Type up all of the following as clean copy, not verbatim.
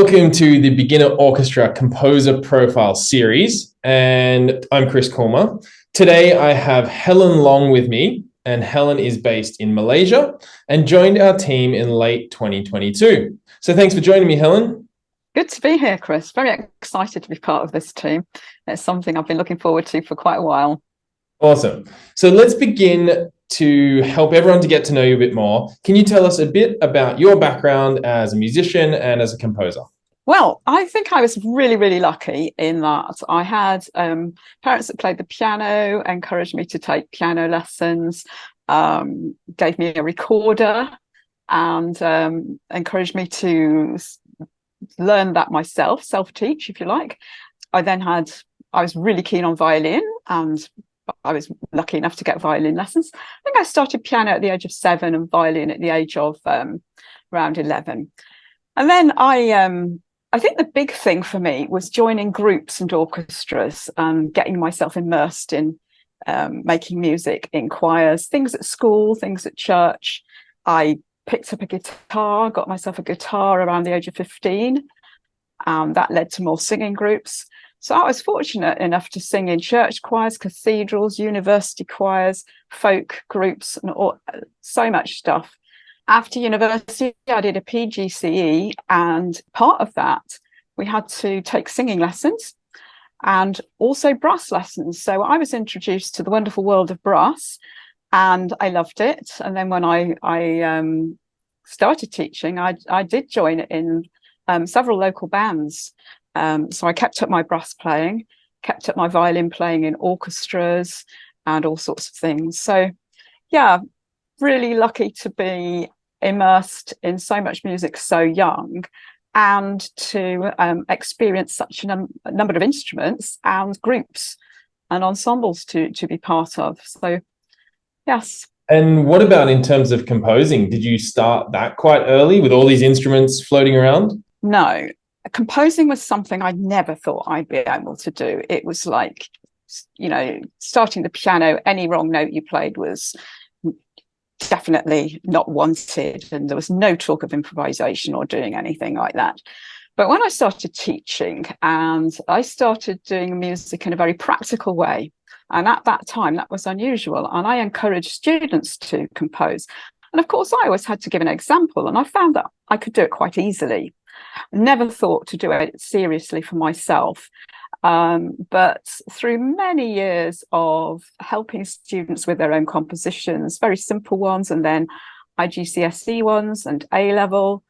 Welcome to the Beginner Orchestra Composer Profile Series, and I'm Chris Korma. Today I have Helen Long with me, and Helen is based in Malaysia and joined our team in late 2022. So thanks for joining me, Helen. Good to be here, Chris. Very excited to be part of this team. It's something I've been looking forward to for quite a while. Awesome. So let's begin to help everyone to get to know you a bit more. Can you tell us a bit about your background as a musician and as a composer? Well, I think I was really lucky in that I had parents that played the piano, encouraged me to take piano lessons, gave me a recorder, and encouraged me to learn that myself, self-teach, if you like. I was really keen on violin, and I was lucky enough to get violin lessons. I think I started piano at the age of 7 and violin at the age of around 11. And then I think the big thing for me was joining groups and orchestras and getting myself immersed in making music in choirs, things at school, things at church. I picked up a guitar, got myself a guitar around the age of 15. That led to more singing groups. So I was fortunate enough to sing in church choirs, cathedrals, university choirs, folk groups, and so much stuff. After university, I did a PGCE, and part of that, we had to take singing lessons and also brass lessons. So I was introduced to the wonderful world of brass, and I loved it. And then when I started teaching, I did join in several local bands. So I kept up my brass playing, kept up my violin playing in orchestras and all sorts of things. So yeah, really lucky to be immersed in so much music so young, and to experience such a number of instruments and groups and ensembles to be part of. So yes. And what about in terms of composing? Did you start that quite early with all these instruments floating around? No. Composing was something I never thought I'd be able to do. It was like, starting the piano, any wrong note you played was definitely not wanted, and there was no talk of improvisation or doing anything like that. But when I started teaching, and I started doing music in a very practical way, and at that time that was unusual, and I encouraged students to compose. And of course, I always had to give an example, and I found that I could do it quite easily. Never thought to do it seriously for myself. But through many years of helping students with their own compositions, very simple ones, and then IGCSE ones and A-level,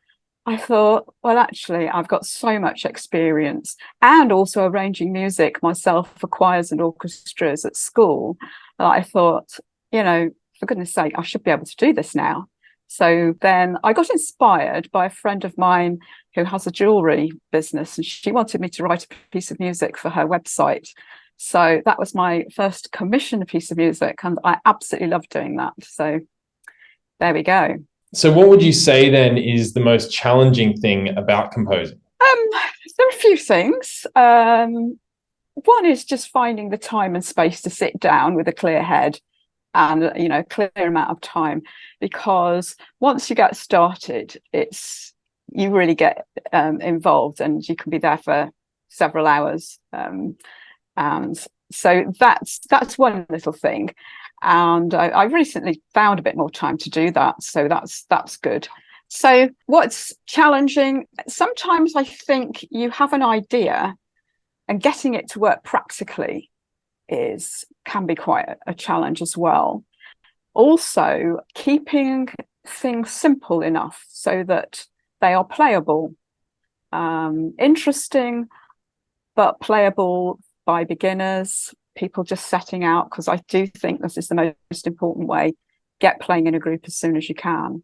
I thought, well, actually, I've got so much experience, and also arranging music myself for choirs and orchestras at school, that I thought, for goodness sake, I should be able to do this now. So then I got inspired by a friend of mine who has a jewelry business, and she wanted me to write a piece of music for her website. So that was my first commissioned piece of music, and I absolutely loved doing that. So there we go. So what would you say then is the most challenging thing about composing? There are a few things. One is just finding the time and space to sit down with a clear head and clear amount of time, because once you get started, you really get involved, and you can be there for several hours, and so that's one little thing, and I recently found a bit more time to do that, so that's good. So what's challenging, sometimes I think you have an idea and getting it to work practically can be quite a challenge as well. Also, keeping things simple enough so that they are playable, interesting, but playable by beginners, people just setting out, because I do think this is the most important way. Get playing in a group as soon as you can.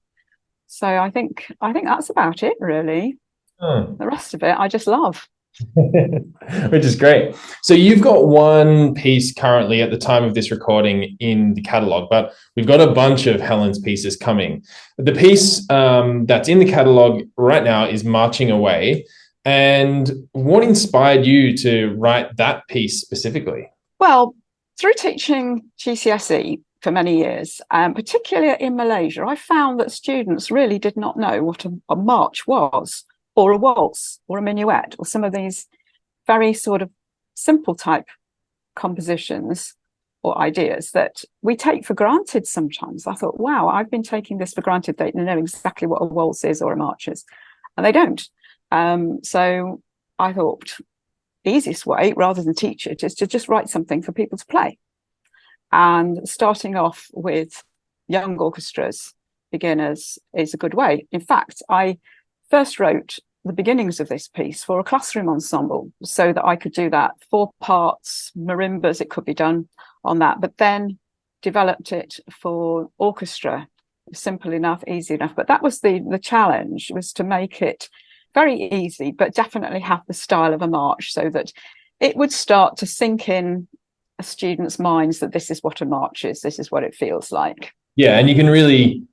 So I think that's about it, really. The rest of it, I just love. Which is great. So you've got one piece currently at the time of this recording in the catalogue, but we've got a bunch of Helen's pieces coming. The piece that's in the catalogue right now is Marching Away. And what inspired you to write that piece specifically? Well, through teaching GCSE for many years, particularly in Malaysia, I found that students really did not know what a march was. or a waltz or a minuet or some of these very sort of simple type compositions or ideas that we take for granted sometimes. I thought, wow, I've been taking this for granted. They know exactly what a waltz is or a march is, and they don't. So I thought the easiest way, rather than teach it, is to just write something for people to play. And starting off with young orchestras, beginners, is a good way. In fact, I first wrote the beginnings of this piece for a classroom ensemble so that I could do that, 4 parts, marimbas, it could be done on that, but then developed it for orchestra. Simple enough, easy enough. But that was the challenge, was to make it very easy, but definitely have the style of a march so that it would start to sink in a student's minds that this is what a march is, this is what it feels like. Yeah, and you can really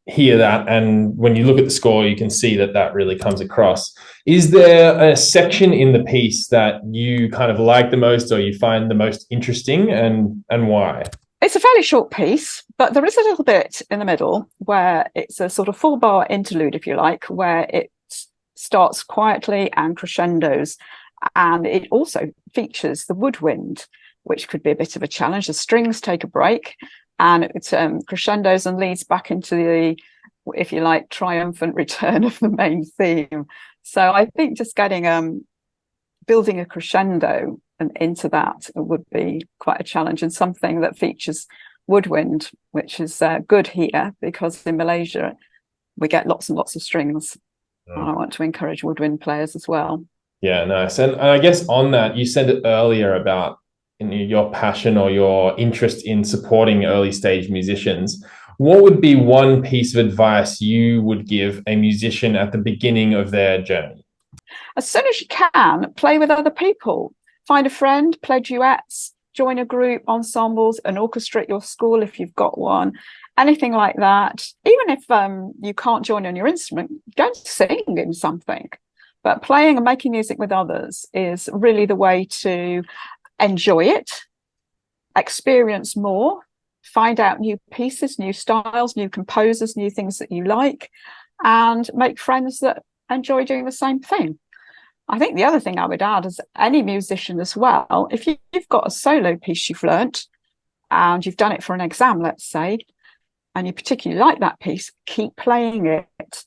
hear that, and when you look at the score you can see that that really comes across. Is there a section in the piece that you kind of like the most or you find the most interesting, and why? It's a fairly short piece, but there is a little bit in the middle where it's a sort of 4-bar interlude, if you like, where it starts quietly and crescendos, and it also features the woodwind, which could be a bit of a challenge. The strings take a break, and it crescendos and leads back into the, if you like, triumphant return of the main theme. So I think just getting building a crescendo and into that would be quite a challenge, and something that features woodwind, which is good here because in Malaysia we get lots and lots of strings. And I want to encourage woodwind players as well. Yeah, nice. And I guess on that, you said it earlier about your passion or your interest in supporting early stage musicians. What would be one piece of advice you would give a musician at the beginning of their journey? As soon as you can, play with other people. Find a friend, play duets, join a group, ensembles, an orchestra at your school if you've got one, anything like that. Even if you can't join on your instrument, go and sing in something. But playing and making music with others is really the way to enjoy it, experience more, find out new pieces, new styles, new composers, new things that you like, and make friends that enjoy doing the same thing. I think the other thing I would add is any musician as well, if you've got a solo piece you've learnt and you've done it for an exam, let's say, and you particularly like that piece, keep playing it.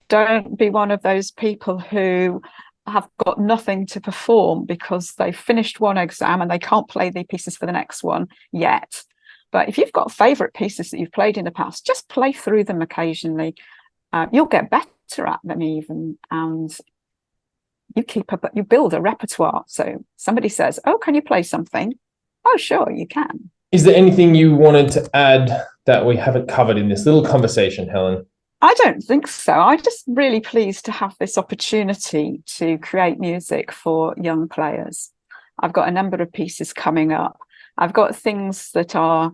Don't be one of those people who have got nothing to perform because they've finished one exam and they can't play the pieces for the next one yet. But if you've got favourite pieces that you've played in the past, just play through them occasionally. You'll get better at them even, and you keep up, you build a repertoire. So somebody says, oh, can you play something? Oh, sure, you can. Is there anything you wanted to add that we haven't covered in this little conversation, Helen? I don't think so. I'm just really pleased to have this opportunity to create music for young players. I've got a number of pieces coming up. I've got things that are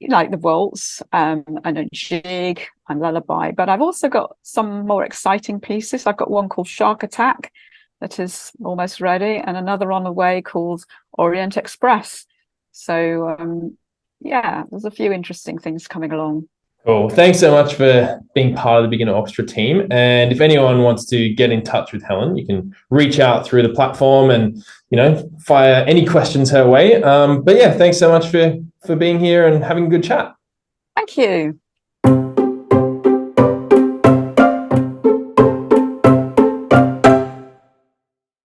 like the waltz and a jig and lullaby, but I've also got some more exciting pieces. I've got one called Shark Attack that is almost ready, and another on the way called Orient Express. So yeah, there's a few interesting things coming along. Cool. Thanks so much for being part of the Beginner Orchestra team. And if anyone wants to get in touch with Helen, you can reach out through the platform and, fire any questions her way. But yeah, thanks so much for being here and having a good chat. Thank you.